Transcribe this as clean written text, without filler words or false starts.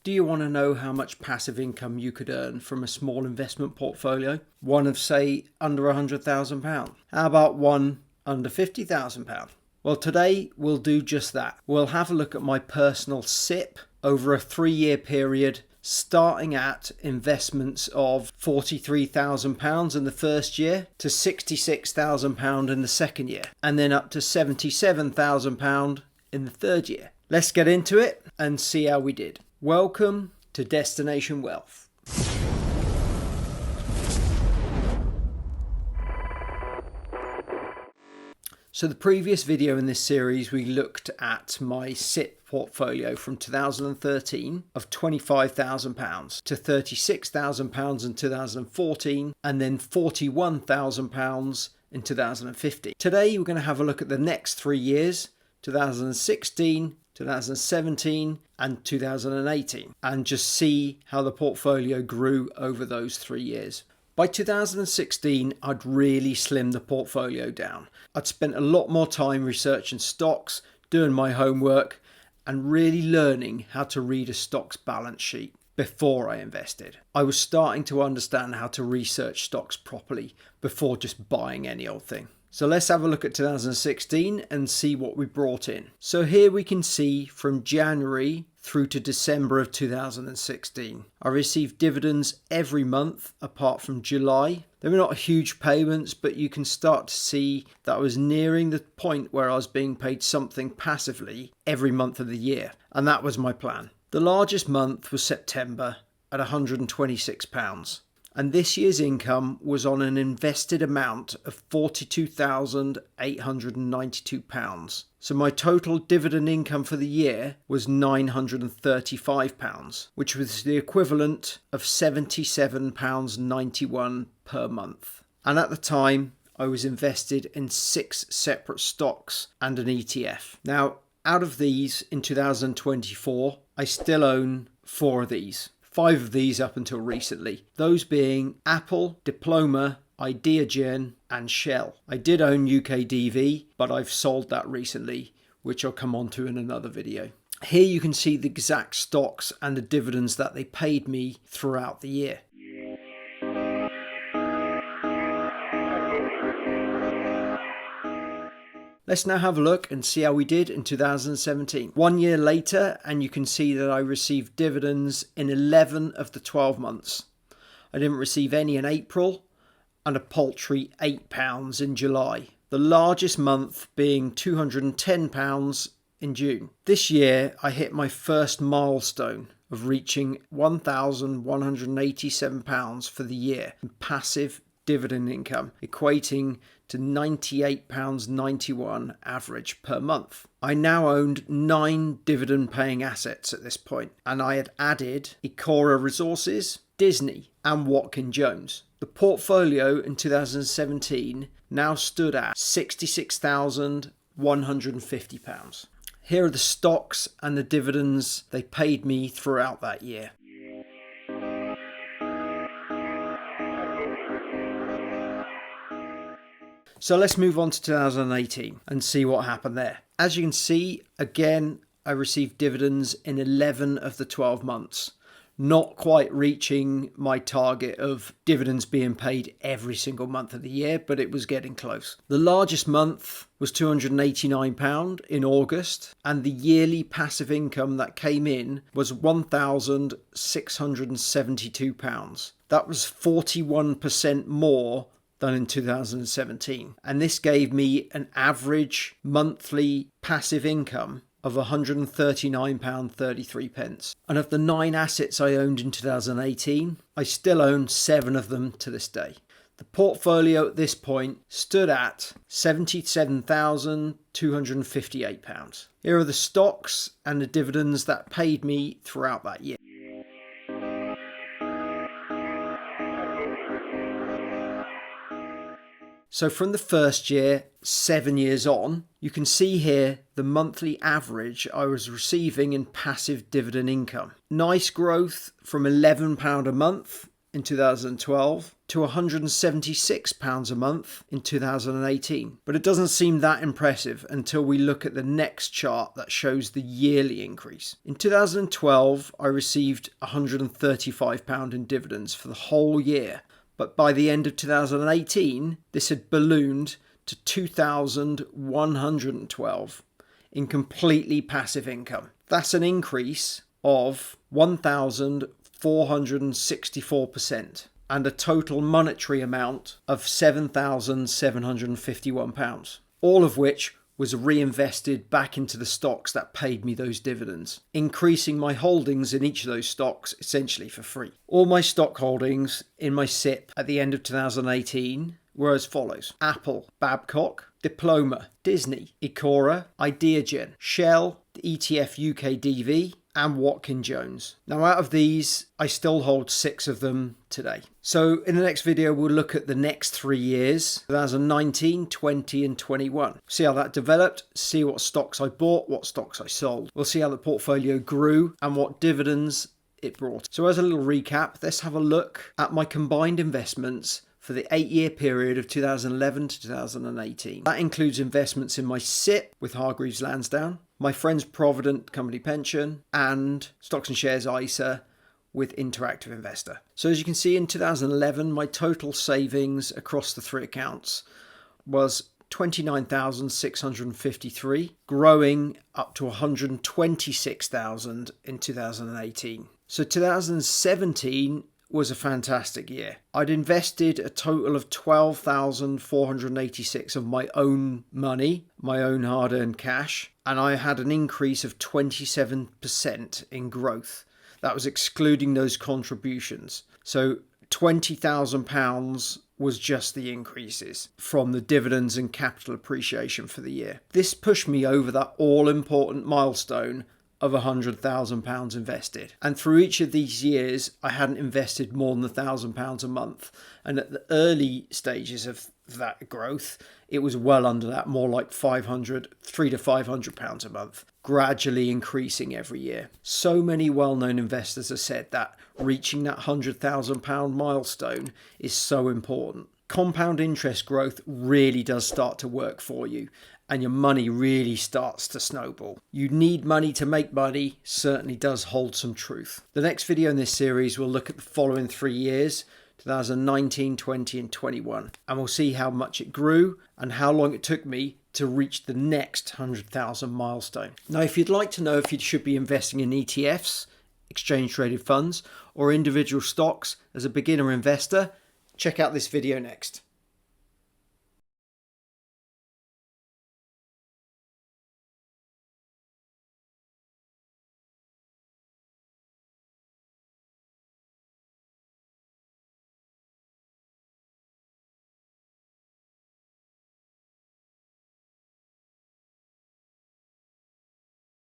Do you want to know how much passive income you could earn from a small investment portfolio? One of, say, under £100,000. How about one under £50,000? Well, today we'll do just that. We'll have a look at my personal SIPP over a 3-year period, starting at investments of £43,000 in the first year to £66,000 in the second year, and then up to £77,000 in the third year. Let's get into it and see how we did. Welcome to Destination Wealth. So the previous video in this series, we looked at my SIPP portfolio from 2013 of £25,000 to £36,000 in 2014 and then £41,000 in 2015. Today we're going to have a look at the next 3 years, 2016, 2017 and 2018, and just see how the portfolio grew over those 3 years. By 2016, I'd really slimmed the portfolio down. I'd spent a lot more time researching stocks, doing my homework, and really learning how to read a stock's balance sheet before I invested. I was starting to understand how to research stocks properly before just buying any old thing. So let's have a look at 2016 and see what we brought in. So here we can see from January through to December of 2016. I received dividends every month apart from July. They were not huge payments, but you can start to see that I was nearing the point where I was being paid something passively every month of the year. And that was my plan. The largest month was September at £126. And this year's income was on an invested amount of £42,892. So my total dividend income for the year was £935, which was the equivalent of £77.91 per month. And at the time, I was invested in 6 separate stocks and an ETF. Now, out of these in 2024, I still own 4 of these. 5 of these up until recently, those being Apple, Diploma, Ideagen and Shell. I did own UKDV, but I've sold that recently, which I'll come on to in another video. Here you can see the exact stocks and the dividends that they paid me throughout the year. Let's now have a look and see how we did in 2017. 1 year later, and you can see that I received dividends in 11 of the 12 months. I didn't receive any in April and a paltry £8 in July. The largest month being £210 in June. This year, I hit my first milestone of reaching £1,187 for the year in passive dividend income, equating to £98.91 average per month. I now owned 9 dividend paying assets at this point, and I had added Ecora Resources, Disney and Watkin Jones. The portfolio in 2017 now stood at £66,150. Here are the stocks and the dividends they paid me throughout that year. So let's move on to 2018 and see what happened there. As you can see, again, I received dividends in 11 of the 12 months. Not quite reaching my target of dividends being paid every single month of the year, but it was getting close. The largest month was £289 in August, and the yearly passive income that came in was £1,672. That was 41% more than in 2017, and this gave me an average monthly passive income of £139.33. And of the 9 assets I owned in 2018, I still own 7 of them to this day. The portfolio at this point stood at £77,258. Here are the stocks and the dividends that paid me throughout that year. So from the first year, 7 years on, you can see here the monthly average I was receiving in passive dividend income. Nice growth from £11 a month in 2012 to £176 a month in 2018. But it doesn't seem that impressive until we look at the next chart that shows the yearly increase. In 2012, I received £135 in dividends for the whole year. But by the end of 2018, this had ballooned to £2,112 in completely passive income. That's an increase of 1,464% and a total monetary amount of £7,751, all of which was reinvested back into the stocks that paid me those dividends, increasing my holdings in each of those stocks essentially for free. All my stock holdings in my SIPP at the end of 2018 were as follows: Apple, Babcock, Diploma, Disney, Ecora, Ideagen, Shell, the ETF UK DV, and Watkin Jones. Now, out of these, I still hold 6 of them today. So in the next video, we'll look at the next 3 years, 2019, 20 and 21. See how that developed, see what stocks I bought, what stocks I sold. We'll see how the portfolio grew and what dividends it brought. So as a little recap, let's have a look at my combined investments for the 8-year period of 2011 to 2018. That includes investments in my SIPP with Hargreaves Lansdown, my friend's Provident Company Pension, and Stocks and Shares ISA with Interactive Investor. So as you can see, in 2011, my total savings across the 3 accounts was $29,653, growing up to $126,000 in 2018. So 2017 was a fantastic year. I'd invested a total of $12,486 of my own money, my own hard-earned cash, and I had an increase of 27% in growth. That was excluding those contributions. So £20,000 was just the increases from the dividends and capital appreciation for the year. This pushed me over that all-important milestone of £100,000 invested. And through each of these years, I hadn't invested more than £1,000 a month. And at the early stages of that growth, it was well under that, more like £300 to £500 a month, gradually increasing every year. So many well-known investors have said that reaching that £100,000 milestone is so important. Compound interest growth really does start to work for you, and your money really starts to snowball. You need money to make money certainly does hold some truth. The next video in this series will look at the following 3 years, 2019, 20 and 21, and we'll see how much it grew and how long it took me to reach the next 100,000 milestone. Now, if you'd like to know if you should be investing in ETFs, exchange traded funds, or individual stocks as a beginner investor, check out this video next.